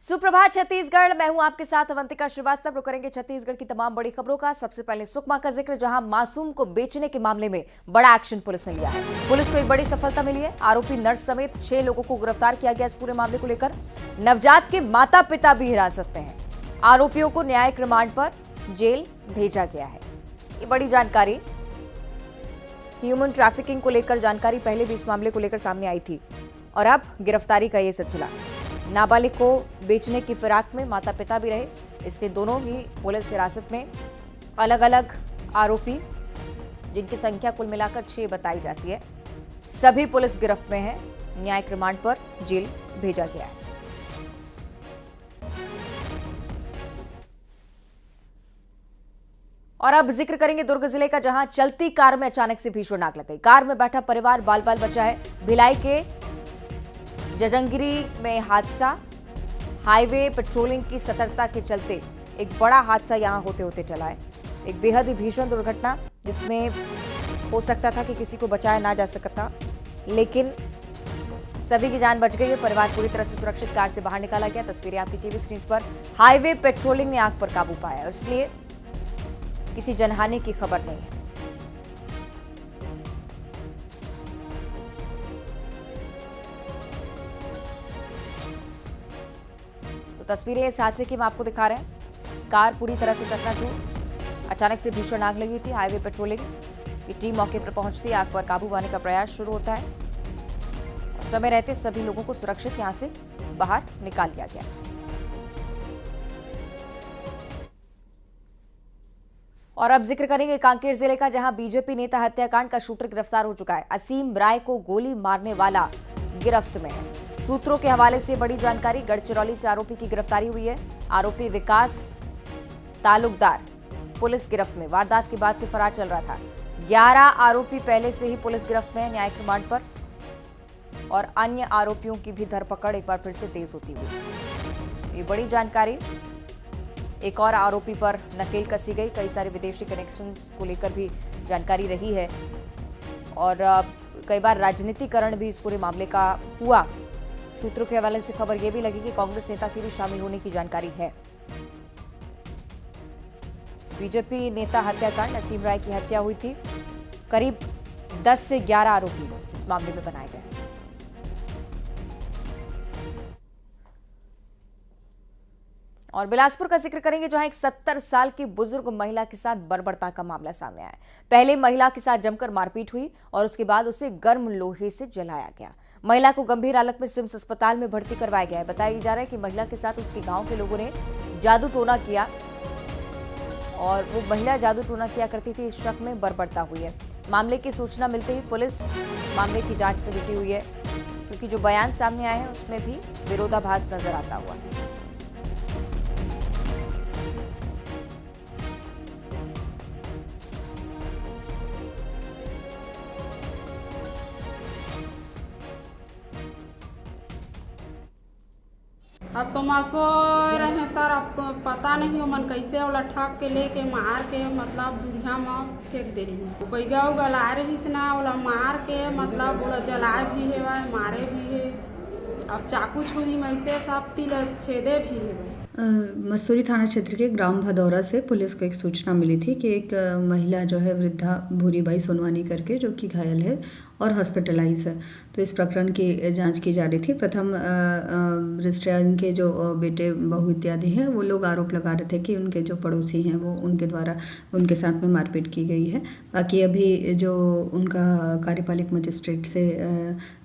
सुप्रभात छत्तीसगढ़। मैं हूं आपके साथ अवंतिका श्रीवास्तव। रुक करेंगे छत्तीसगढ़ की तमाम बड़ी खबरों का। सबसे पहले सुकमा का जिक्र, जहां मासूम को बेचने के मामले में बड़ा एक्शन पुलिस ने लिया है। पुलिस को एक बड़ी सफलता मिली है। आरोपी नर्स समेत 6 लोगों को गिरफ्तार किया गया। इस पूरे मामले को लेकर नवजात के माता पिता भी हिरासत में हैं। आरोपियों को न्यायिक रिमांड पर जेल भेजा गया है। ये बड़ी जानकारी। ह्यूमन ट्रैफिकिंग को लेकर जानकारी पहले भी इस मामले को लेकर सामने आई थी और अब गिरफ्तारी का ये सिलसिला। नाबालिग को बेचने की फिराक में माता पिता भी रहे, इसलिए दोनों ही पुलिस हिरासत में। अलग अलग आरोपी, जिनकी संख्या कुल मिलाकर 6 बताई जाती है, सभी पुलिस गिरफ्त में हैं। न्यायिक रिमांड पर जेल भेजा गया है। और अब जिक्र करेंगे दुर्ग जिले का, जहां चलती कार में अचानक से भीषण आग लग गई। कार में बैठा परिवार बाल बाल बचा है। भिलाई के जजंगिरी में हादसा। हाईवे पेट्रोलिंग की सतर्कता के चलते एक बड़ा हादसा यहां होते होते चला है। एक बेहद ही भीषण दुर्घटना, जिसमें हो सकता था कि किसी को बचाया ना जा सकता, लेकिन सभी की जान बच गई है। परिवार पूरी तरह से सुरक्षित कार से बाहर निकाला गया। तस्वीरें आपकी टीवी स्क्रीन पर। हाईवे पेट्रोलिंग ने आग पर काबू पाया और इसलिए किसी जनहानि की खबर नहीं है। तस्वीरें इस हादसे की हम आपको दिखा रहे हैं। कार पूरी तरह से चकनाचूर। अचानक से भीषण आग लगी थी। हाईवे पेट्रोलिंग की टीम मौके पर पहुंचती है। आग पर काबू पाने का प्रयास शुरू होता है और समय रहते सभी लोगों को सुरक्षित यहां से बाहर निकाल लिया गया। और अब जिक्र करेंगे कांकेर जिले का, जहां बीजेपी नेता हत्याकांड का शूटर गिरफ्तार हो चुका है। असीम राय को गोली मारने वाला गिरफ्त में है। सूत्रों के हवाले से बड़ी जानकारी। गढ़चिरौली से आरोपी की गिरफ्तारी हुई है। आरोपी विकास तालुकदार पुलिस गिरफ्त में। वारदात के बाद से फरार चल रहा था। 11 आरोपी पहले से ही पुलिस गिरफ्त में है न्यायिक रिमांड पर, और अन्य आरोपियों की भी धरपकड़ एक बार फिर से तेज होती हुई। ये बड़ी जानकारी। एक और आरोपी पर नकेल कसी गई। कई सारे विदेशी कनेक्शंस को लेकर भी जानकारी रही है और कई बार राजनीतिकरण भी इस पूरे मामले का हुआ। सूत्रों के हवाले से खबर यह भी लगी कि कांग्रेस नेता के भी शामिल होने की जानकारी है। बीजेपी नेता हत्याकांड, असीम राय की हत्या हुई थी। करीब 10 से 11 आरोपी इस मामले में बनाए गए। और बिलासपुर का जिक्र करेंगे, जहां एक 70 साल की बुजुर्ग महिला के साथ बर्बरता का मामला सामने आया। पहले महिला के साथ जमकर मारपीट हुई और उसके बाद उसे गर्म लोहे से जलाया गया। महिला को गंभीर हालत में सिम्स अस्पताल में भर्ती करवाया गया है। बताया जा रहा है कि महिला के साथ उसके गांव के लोगों ने जादू टोना किया और वो महिला जादू टोना किया करती थी। इस शक में बर्बरता हुई है। मामले की सूचना मिलते ही पुलिस मामले की जांच में जुटी हुई है, क्योंकि जो बयान सामने आए हैं उसमें भी विरोधाभास नजर आता हुआ। अब तो मासो रहे सर, आपको पता नहीं हो मन कैसे ओला ठग के लेके मार के मतलब दुनिया में फेंक दे रही है। कोई गौ गला रही से ना, ओला मार के मतलब ओला जलाए भी है, मारे भी है। अब चाकू छुरी में से सब तिल छेदे भी है। मस्तूरी थाना क्षेत्र के ग्राम भदौरा से पुलिस को एक सूचना मिली थी कि एक महिला जो है वृद्धा भूरीबाई सोनवानी करके, जो कि घायल है और हॉस्पिटलाइज है। तो इस प्रकरण की जांच की जा रही थी। प्रथम रिश्तेदार के जो बेटे बहू इत्यादि हैं, वो लोग आरोप लगा रहे थे कि उनके जो पड़ोसी हैं वो उनके द्वारा उनके साथ में मारपीट की गई है। बाकी अभी जो उनका कार्यपालिक मजिस्ट्रेट से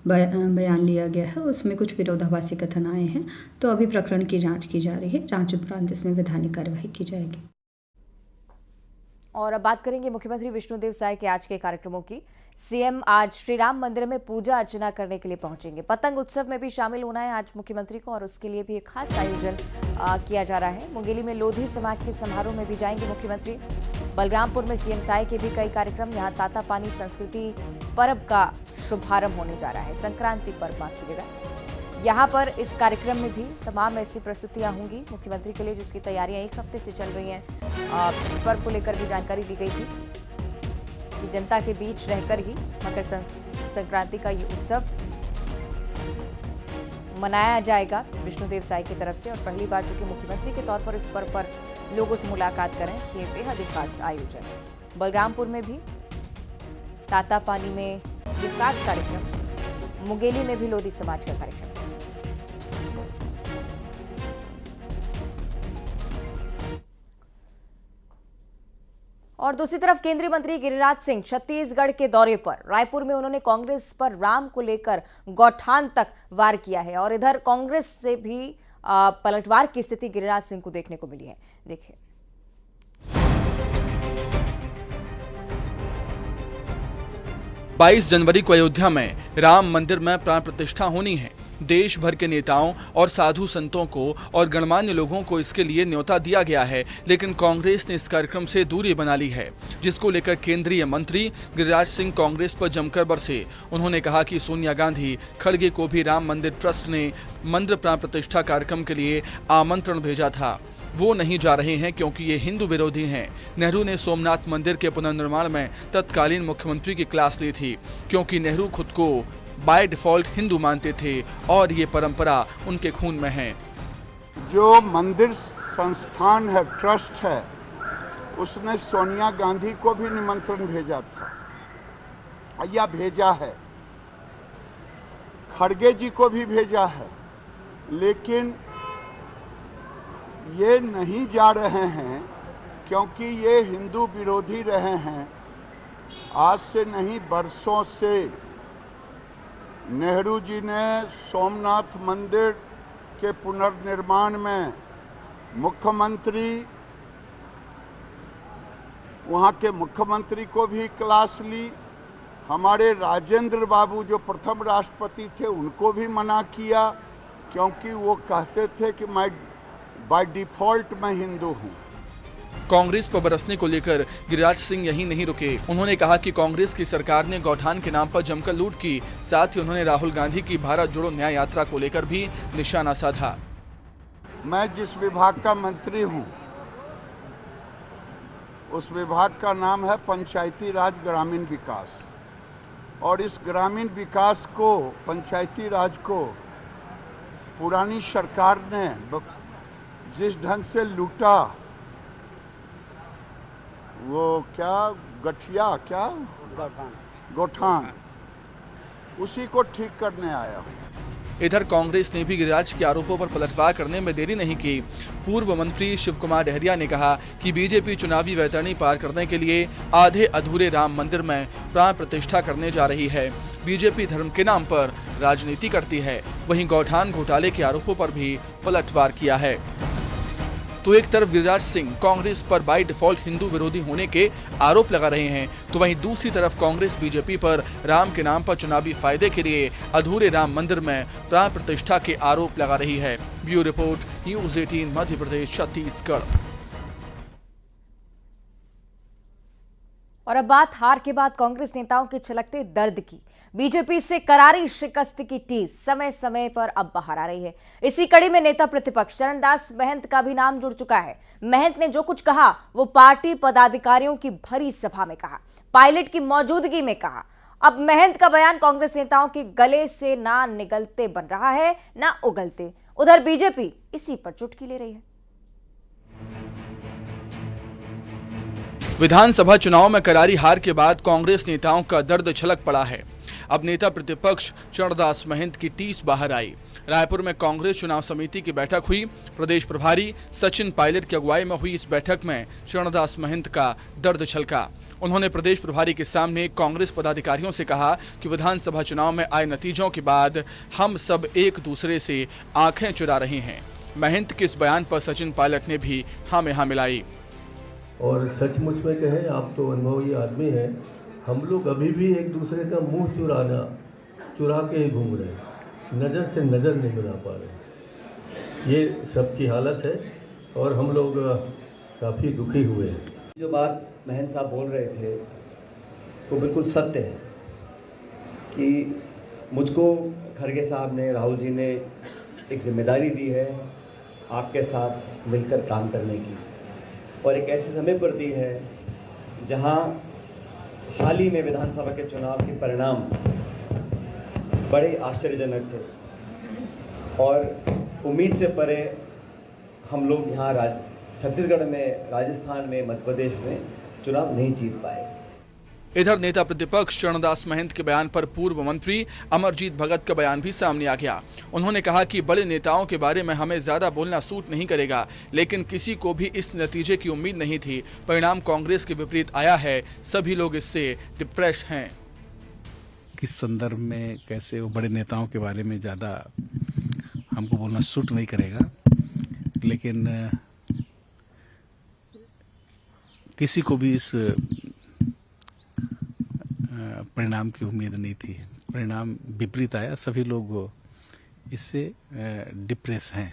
बयान लिया गया है, उसमें कुछ विरोधाभासी कथन आए हैं। तो अभी प्रकरण की जांच की जा रही है। जांच उपरांत इसमें वैधानिक कार्यवाही की जाएगी। और अब बात करेंगे मुख्यमंत्री विष्णुदेव साय के आज के कार्यक्रमों की। सीएम आज श्री राम मंदिर में पूजा अर्चना करने के लिए पहुंचेंगे। पतंग उत्सव में भी शामिल होना है आज मुख्यमंत्री को, और उसके लिए भी एक खास आयोजन किया जा रहा है। मुंगेली में लोधी समाज के समारोह में भी जाएंगे मुख्यमंत्री। बलरामपुर में सीएम साय के भी कई कार्यक्रम। यहाँ ताता पानी संस्कृति पर्व का शुभारंभ होने जा रहा है। संक्रांति पर्व, माफ कीजिएगा। यहाँ पर इस कार्यक्रम में भी तमाम ऐसी प्रस्तुतियां होंगी मुख्यमंत्री के लिए, जिसकी तैयारियां एक हफ्ते से चल रही हैं। इस पर्व को लेकर भी जानकारी दी गई थी कि जनता के बीच रहकर ही मकर संक्रांति का ये उत्सव मनाया जाएगा विष्णुदेव साई की तरफ से। और पहली बार चूंकि मुख्यमंत्री के तौर पर इस पर्व पर लोगों से मुलाकात करें, इसलिए बेहद ही खास आयोजन। बलरामपुर में भी तातापानी में विकास कार्यक्रम, मुंगेली में भी लोधी समाज का कार्यक्रम। और दूसरी तरफ केंद्रीय मंत्री गिरिराज सिंह छत्तीसगढ़ के दौरे पर, रायपुर में उन्होंने कांग्रेस पर राम को लेकर गौठान तक वार किया है। और इधर कांग्रेस से भी पलटवार की स्थिति गिरिराज सिंह को देखने को मिली है। देखिए, 22 जनवरी को अयोध्या में राम मंदिर में प्राण प्रतिष्ठा होनी है। देश भर के नेताओं और साधु संतों को और गणमान्य लोगों को इसके लिए न्योता दिया गया है, लेकिन कांग्रेस ने इस कार्यक्रम से दूरी बना ली है, जिसको लेकर केंद्रीय मंत्री गिरिराज सिंह कांग्रेस पर जमकर बरसे। उन्होंने कहा कि सोनिया गांधी, खड़गे को भी राम मंदिर ट्रस्ट ने मंदिर प्राण प्रतिष्ठा कार्यक्रम के लिए आमंत्रण भेजा था, वो नहीं जा रहे हैं क्योंकि ये हिंदू विरोधी हैं। नेहरू ने सोमनाथ मंदिर के पुनर्निर्माण में तत्कालीन मुख्यमंत्री की क्लास ली थी, क्योंकि नेहरू खुद को बाय डिफॉल्ट हिंदू मानते थे और ये परंपरा उनके खून में है। जो मंदिर संस्थान है, ट्रस्ट है, उसने सोनिया गांधी को भी निमंत्रण भेजा था या भेजा है, खड़गे जी को भी भेजा है, लेकिन ये नहीं जा रहे हैं क्योंकि ये हिंदू विरोधी रहे हैं। आज से नहीं, बरसों से नेहरू जी ने सोमनाथ मंदिर के पुनर्निर्माण में मुख्यमंत्री, वहाँ के मुख्यमंत्री को भी क्लास ली। हमारे राजेंद्र बाबू जो प्रथम राष्ट्रपति थे, उनको भी मना किया, क्योंकि वो कहते थे कि मैं बाय डिफॉल्ट मैं हिंदू हूँ। कांग्रेस पर बरसने को लेकर गिरिराज सिंह यहीं नहीं रुके। उन्होंने कहा कि कांग्रेस की सरकार ने गौठान के नाम पर जमकर लूट की। साथ ही उन्होंने राहुल गांधी की भारत जोड़ो न्याय यात्रा को लेकर भी निशाना साधा। मैं जिस विभाग का मंत्री हूँ, उस विभाग का नाम है पंचायती राज ग्रामीण विकास, और इस ग्रामीण विकास को, पंचायती राज को पुरानी सरकार ने जिस ढंग से लूटा, वो क्या गठिया, क्या गौठान, उसी को ठीक करने आया। इधर कांग्रेस ने भी गिरिराज के आरोपों पर पलटवार करने में देरी नहीं की। पूर्व मंत्री शिव कुमार डहरिया ने कहा कि बीजेपी चुनावी वैतरणी पार करने के लिए आधे अधूरे राम मंदिर में प्राण प्रतिष्ठा करने जा रही है। बीजेपी धर्म के नाम पर राजनीति करती है। वहीं गौठान घोटाले के आरोपों पर भी पलटवार किया है। तो एक तरफ गिरिराज सिंह कांग्रेस पर बाय डिफॉल्ट हिंदू विरोधी होने के आरोप लगा रहे हैं, तो वहीं दूसरी तरफ कांग्रेस बीजेपी पर राम के नाम पर चुनावी फायदे के लिए अधूरे राम मंदिर में प्राण प्रतिष्ठा के आरोप लगा रही है। Bureau report, news 18 Madhya Pradesh Chhattisgarh. और अब बात हार के बाद कांग्रेस नेताओं के छलकते दर्द की। बीजेपी से करारी शिकस्त की टीस समय समय पर अब बाहर आ रही है। इसी कड़ी में नेता प्रतिपक्ष चरणदास महंत का भी नाम जुड़ चुका है। महंत ने जो कुछ कहा वो पार्टी पदाधिकारियों की भरी सभा में कहा, पायलट की मौजूदगी में कहा। अब महंत का बयान कांग्रेस नेताओं के गले से ना निगलते बन रहा है ना उगलते। उधर बीजेपी इसी पर चुटकी ले रही है। विधानसभा चुनाव में करारी हार के बाद कांग्रेस नेताओं का दर्द छलक पड़ा है। अब नेता प्रतिपक्ष चरणदास महंत की टीस बाहर आई। रायपुर में कांग्रेस चुनाव समिति की बैठक हुई। प्रदेश प्रभारी सचिन पायलट की अगुवाई में हुई इस बैठक में चरणदास महंत का दर्द छलका। उन्होंने प्रदेश प्रभारी के सामने कांग्रेस पदाधिकारियों से कहा कि विधानसभा चुनाव में आए नतीजों के बाद हम सब एक दूसरे से आंखें चुरा रहे हैं। महंत के इस बयान पर सचिन पायलट ने भी हाँ में हाँ मिलाई। और सचमुच में कहें, आप तो अनुभवी आदमी हैं, हम लोग अभी भी एक दूसरे का मुंह चुरा के ही घूम रहे हैं, नज़र से नज़र नहीं मिला पा रहे। ये सबकी हालत है और हम लोग काफ़ी दुखी हुए हैं। जो बात महंत साहब बोल रहे थे वो बिल्कुल सत्य है कि मुझको खड़गे साहब ने, राहुल जी ने एक जिम्मेदारी दी है आपके साथ मिलकर काम करने की, और एक ऐसे समय पर दी है जहां हाल ही में विधानसभा के चुनाव के परिणाम बड़े आश्चर्यजनक थे। और उम्मीद से परे हम लोग यहाँ छत्तीसगढ़ में, राजस्थान में, मध्य प्रदेश में चुनाव नहीं जीत पाए। इधर नेता प्रतिपक्ष चरणदास महंत के बयान पर पूर्व मंत्री अमरजीत भगत का बयान भी सामने आ गया। उन्होंने कहा कि बड़े नेताओं के बारे में हमें ज्यादा बोलना सूट नहीं करेगा, लेकिन किसी को भी इस नतीजे की उम्मीद नहीं थी। परिणाम कांग्रेस के विपरीत आया है, सभी लोग इससे डिप्रेस हैं। किस संदर्भ में कैसे वो बड़े नेताओं के बारे में ज़्यादा हमको बोलना सूट नहीं करेगा, लेकिन किसी को भी इस परिणाम की उम्मीद नहीं थी। परिणाम विपरीत आया, सभी लोग इससे डिप्रेस हैं।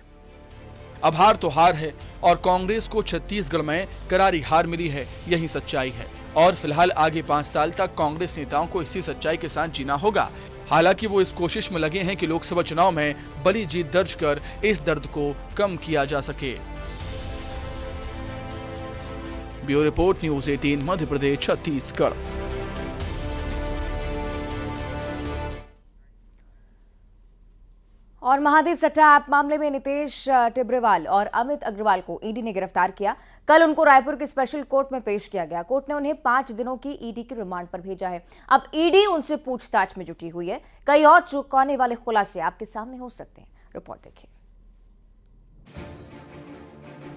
अब हार तो हार है और कांग्रेस को छत्तीसगढ़ में करारी हार मिली है, यही सच्चाई है। और फिलहाल आगे 5 साल तक कांग्रेस नेताओं को इसी सच्चाई के साथ जीना होगा। हालांकि वो इस कोशिश में लगे हैं कि लोकसभा चुनाव में बड़ी जीत दर्ज कर इस दर्द को कम किया जा सके। Bureau report, news 18, Madhya Pradesh, Chhattisgarh. और महादेव सट्टा ऐप मामले में नितेश टिब्रेवाल और अमित अग्रवाल को ईडी ने गिरफ्तार किया। कल उनको रायपुर की स्पेशल कोर्ट में पेश किया गया। कोर्ट ने उन्हें 5 दिनों की ईडी के रिमांड पर भेजा है। अब ईडी उनसे पूछताछ में जुटी हुई है। कई और चौंकाने वाले खुलासे आपके सामने हो सकते हैं। रिपोर्ट देखिए।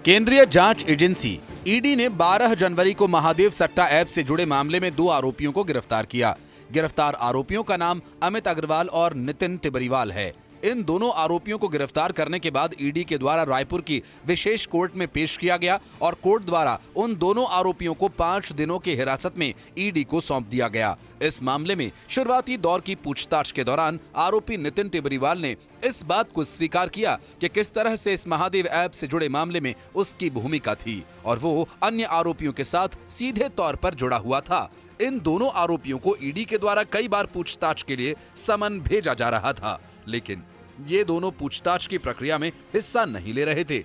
केंद्रीय जांच एजेंसी ईडी ने 12 जनवरी को महादेव सट्टा ऐप से जुड़े मामले में 2 आरोपियों को गिरफ्तार किया। गिरफ्तार आरोपियों का नाम अमित अग्रवाल और नितिन टिब्रेवाल है। इन दोनों आरोपियों को गिरफ्तार करने के बाद ईडी के द्वारा रायपुर की विशेष कोर्ट में पेश किया गया और कोर्ट द्वारा उन दोनों आरोपियों को 5 दिनों की हिरासत में ईडी को सौंप दिया गया। इस मामले में शुरुआती दौर की पूछताछ के दौरान आरोपी नितिन टिब्रेवाल ने इस बात को स्वीकार किया कि किस तरह से इस महादेव ऐप से जुड़े मामले में उसकी भूमिका थी और वो अन्य आरोपियों के साथ सीधे तौर पर जुड़ा हुआ था। इन दोनों आरोपियों को ईडी के द्वारा कई बार पूछताछ के लिए समन भेजा जा रहा था, लेकिन ये दोनों पूछताछ की प्रक्रिया में हिस्सा नहीं ले रहे थे।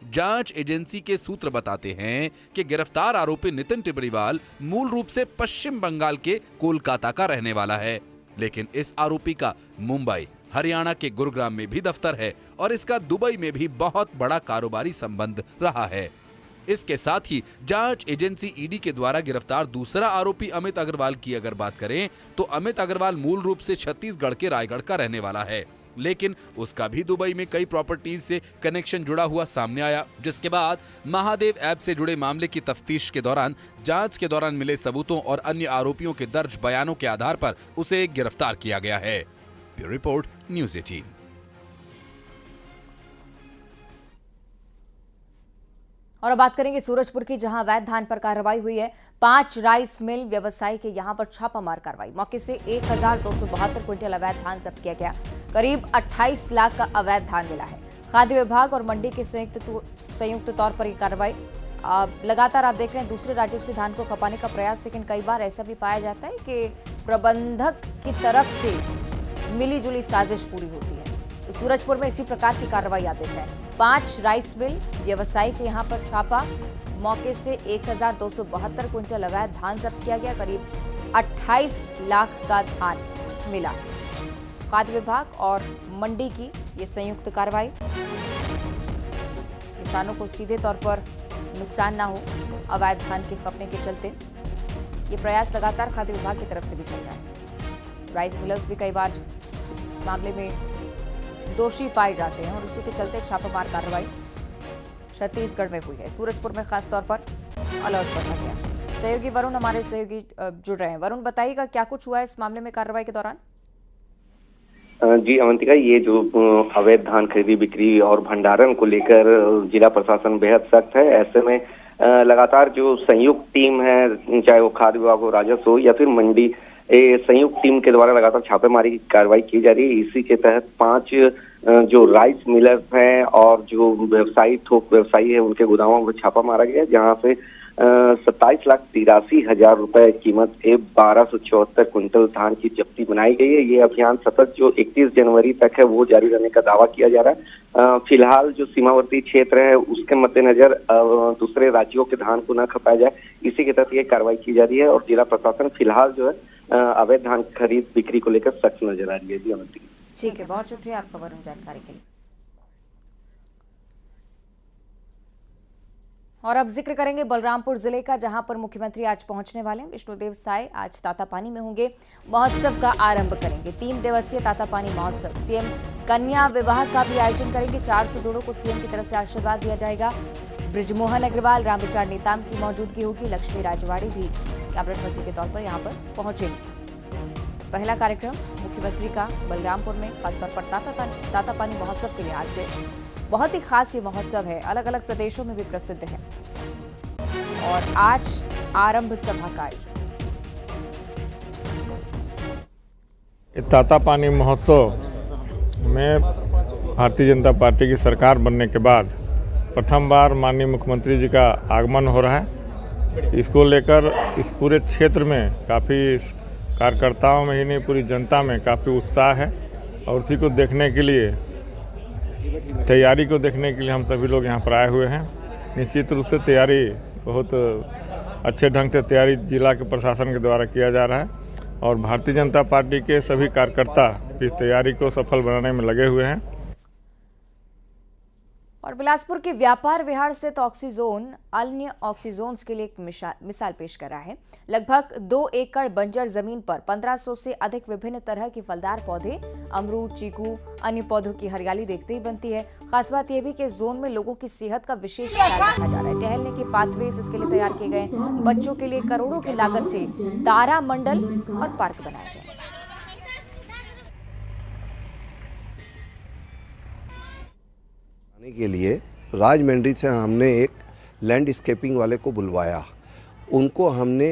जांच एजेंसी के सूत्र बताते हैं कि गिरफ्तार आरोपी नितिन टिब्रेवाल मूल रूप से पश्चिम बंगाल के कोलकाता का रहने वाला है, लेकिन इस आरोपी का मुंबई, हरियाणा के गुरुग्राम में भी दफ्तर है और इसका दुबई में भी बहुत बड़ा कारोबारी संबंध रहा है। इसके साथ ही जांच एजेंसी ईडी के द्वारा गिरफ्तार दूसरा आरोपी अमित अग्रवाल की अगर बात करें तो अमित अग्रवाल मूल रूप से छत्तीसगढ़ के रायगढ़ का रहने वाला है, लेकिन उसका भी दुबई में कई प्रॉपर्टीज से कनेक्शन जुड़ा हुआ सामने आया, जिसके बाद महादेव ऐप से जुड़े मामले की तफ्तीश के दौरान जांच के दौरान मिले सबूतों और अन्य आरोपियों के दर्ज बयानों के आधार पर उसे गिरफ्तार किया गया है। Bureau report, news 18। और अब बात करेंगे सूरजपुर की, जहां अवैध धान पर कार्रवाई हुई है। 5 राइस मिल व्यवसायी के यहां पर छापामार कार्रवाई। मौके से 1272 क्विंटल अवैध धान जब्त किया गया। करीब 28 लाख का अवैध धान मिला है। खाद्य विभाग और मंडी के संयुक्त तौर पर यह कार्रवाई। लगातार आप देख रहे हैं दूसरे राज्यों से धान को खपाने का प्रयास, लेकिन कई बार ऐसा भी पाया जाता है कि प्रबंधक की तरफ से मिली-जुली साजिश पूरी होती है। तो सूरजपुर में इसी प्रकार की कार्रवाई आप देख रहे हैं। 5 राइस मिल व्यवसायी के यहां पर छापा। मौके से 1272 क्विंटल अवैध धान जब्त किया गया। करीब 28 लाख का धान मिला। खाद्य विभाग और मंडी की ये संयुक्त कार्रवाई। किसानों को सीधे तौर पर नुकसान ना हो अवैध धान के खपने के चलते, ये प्रयास लगातार खाद्य विभाग की तरफ से भी चल रहा है। राइस मिलर्स भी कई बार इस मामले में दोषी पाए जाते हैं और इसी के चलते छापामार कार्रवाई छत्तीसगढ़ में हुई है। सूरजपुर में खास तौर पर अलर्ट रखा गया। सहयोगी वरुण, हमारे सहयोगी जुड़ रहे हैं। वरुण, बताइएगा क्या कुछ हुआ है इस मामले में कार्रवाई के दौरान? जी अवंतिका, ये जो अवैध धान खरीदी बिक्री और भंडारण को लेकर जिला प्रशासन बेहद सख्त है। ऐसे में लगातार जो संयुक्त टीम है, चाहे वो खाद्य विभाग हो, राजस्व हो या फिर मंडी, संयुक्त टीम के द्वारा लगातार छापेमारी की कार्रवाई की जा रही है। इसी के तहत 5 जो राइस मिलर्स हैं और जो व्यवसायी, थोक व्यवसायी है, उनके गोदामों में छापा मारा गया, जहां से 27,83,000 रुपए कीमत के 1274 क्विंटल धान की जब्ती बनाई गई है। ये अभियान सतत जो 31 जनवरी तक है वो जारी रहने का दावा किया जा रहा है। फिलहाल जो सीमावर्ती क्षेत्र है उसके मद्देनजर दूसरे राज्यों के धान को न खपाया जाए, इसी के तहत ये कार्रवाई की जा रही है और जिला प्रशासन फिलहाल जो है अवैध धान खरीद बिक्री को लेकर सख्त नजर आ रही है। जी अवंती। ठीक है, बहुत शुक्रिया आपका वरुण जानकारी के लिए। और अब जिक्र करेंगे बलरामपुर जिले का, जहां पर मुख्यमंत्री आज पहुंचने वाले हैं। विष्णुदेव साय आज तातापानी में होंगे, महोत्सव का आरंभ करेंगे। 3 दिवसीय तातापानी महोत्सव। सीएम कन्या विवाह का भी आयोजन करेंगे। 400 जोड़ों को सीएम की तरफ से आशीर्वाद दिया जाएगा। बृजमोहन अग्रवाल, रामविचार नेताम की मौजूदगी होगी। लक्ष्मी राजवाड़ी भी कैबिनेट मंत्री के तौर पर यहां पर पहुंचेंगे। पहला कार्यक्रम मुख्यमंत्री का बलरामपुर में, खासतौर पर तातापानी महोत्सव के लिहाज से बहुत ही खास ये महोत्सव है, अलग अलग प्रदेशों में भी प्रसिद्ध है। और आज आरंभ सभा का आयोजन। तातापानी महोत्सव में भारतीय जनता पार्टी की सरकार बनने के बाद प्रथम बार माननीय मुख्यमंत्री जी का आगमन हो रहा है। इसको लेकर इस पूरे क्षेत्र में काफ़ी कार्यकर्ताओं में ही नहीं, पूरी जनता में काफ़ी उत्साह है। और उसी को देखने के लिए, तैयारी को देखने के लिए हम सभी लोग यहाँ पर आए हुए हैं। निश्चित रूप से तैयारी बहुत अच्छे ढंग से तैयारी जिला के प्रशासन के द्वारा किया जा रहा है और भारतीय जनता पार्टी के सभी कार्यकर्ता इस तैयारी को सफल बनाने में लगे हुए हैं। और बिलासपुर के व्यापार विहार स्थित ऑक्सीजोन अन्य ऑक्सीजोन्स के लिए एक मिसाल पेश कर रहा है। लगभग 2 एकड़ बंजर जमीन पर 1500 से अधिक विभिन्न तरह के फलदार पौधे, अमरूद, चीकू, अन्य पौधों की हरियाली देखते ही बनती है। खास बात यह भी कि जोन में लोगों की सेहत का विशेष ख्याल रखा जा रहा है। टहलने के पाथवेज इसके लिए तैयार किए गए। बच्चों के लिए करोड़ों की लागत से तारा मंडल और पार्क बनाए गए। के लिए राजमंड्री से हमने एक लैंडस्केपिंग वाले को बुलवाया। उनको हमने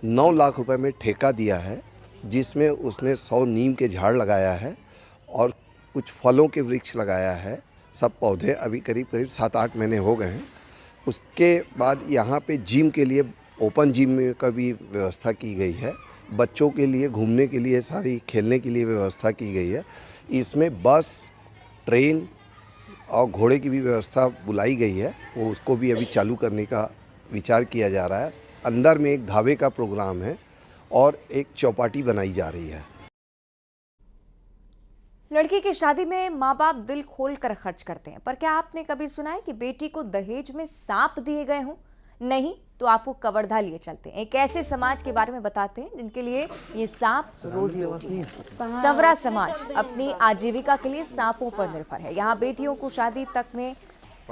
9 लाख रुपए में ठेका दिया है, जिसमें उसने 100 नीम के झाड़ लगाया है और कुछ फलों के वृक्ष लगाया है। सब पौधे अभी करीब 7-8 महीने हो गए हैं। उसके बाद यहाँ पे जिम के लिए, ओपन जिम का भी व्यवस्था की गई है। बच्चों के लिए घूमने के लिए, सारी खेलने के लिए व्यवस्था की गई है। इसमें बस, ट्रेन और घोड़े की भी व्यवस्था बुलाई गई है। वो उसको भी अभी चालू करने का विचार किया जा रहा है। अंदर में एक ढाबे का प्रोग्राम है और एक चौपाटी बनाई जा रही है। लड़की की शादी में माँ बाप दिल खोल कर खर्च करते हैं, पर क्या आपने कभी सुना है कि बेटी को दहेज में सांप दिए गए हों? नहीं तो आपको कवर्धा लिए चलते हैं। एक ऐसे समाज के बारे में बताते हैं जिनके लिए ये सांप रोजी रोटी है। सवरा समाज अपनी आजीविका के लिए सांपों पर निर्भर है। यहाँ बेटियों को शादी तक में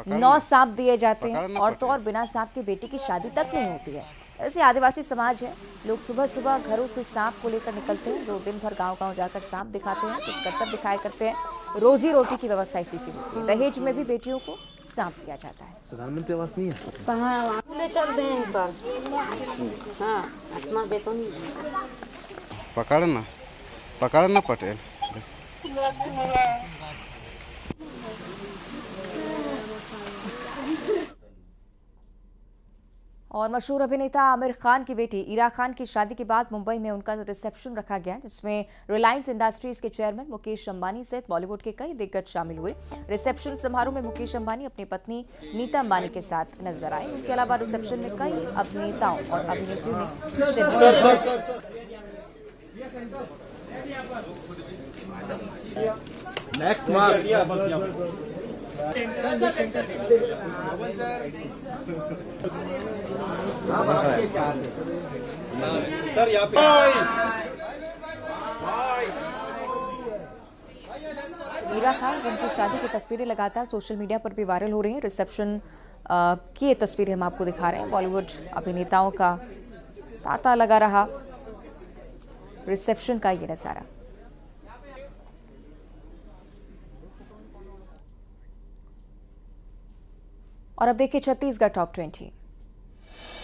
9 सांप दिए जाते हैं और तो और बिना सांप के बेटी की शादी तक नहीं होती है। ऐसे आदिवासी समाज है। लोग सुबह सुबह घरों से सांप को लेकर निकलते हैं, जो दिन भर गांव-गांव जाकर सांप दिखाते हैं, कुछ करतब दिखाया करते हैं। रोजी रोटी की व्यवस्था इसी से होती है। दहेज में भी बेटियों को सांप दिया जाता है। प्रधानमंत्री आवास नहीं है कहाँ ले चलते हैं सर। हाँ, अपना देखो नहीं। पकड़ना पटेल। और मशहूर अभिनेता आमिर खान की बेटी इरा खान की शादी के बाद मुंबई में उनका रिसेप्शन रखा गया, जिसमें रिलायंस इंडस्ट्रीज के चेयरमैन मुकेश अंबानी सहित बॉलीवुड के कई दिग्गज शामिल हुए। रिसेप्शन समारोह में मुकेश अंबानी अपनी पत्नी नीता अंबानी के साथ नजर आए। उनके अलावा रिसेप्शन में कई अभिनेताओं और अभिनेत्रियों ने सर यहाँ पे इरा खान, जिनकी शादी की तस्वीरें लगातार सोशल मीडिया पर भी वायरल हो रही हैं। रिसेप्शन की ये तस्वीरें हम आपको दिखा रहे हैं। बॉलीवुड अभिनेताओं का तांता लगा रहा रिसेप्शन का ये नजारा। और अब देखिए छत्तीसगढ़ टॉप 20।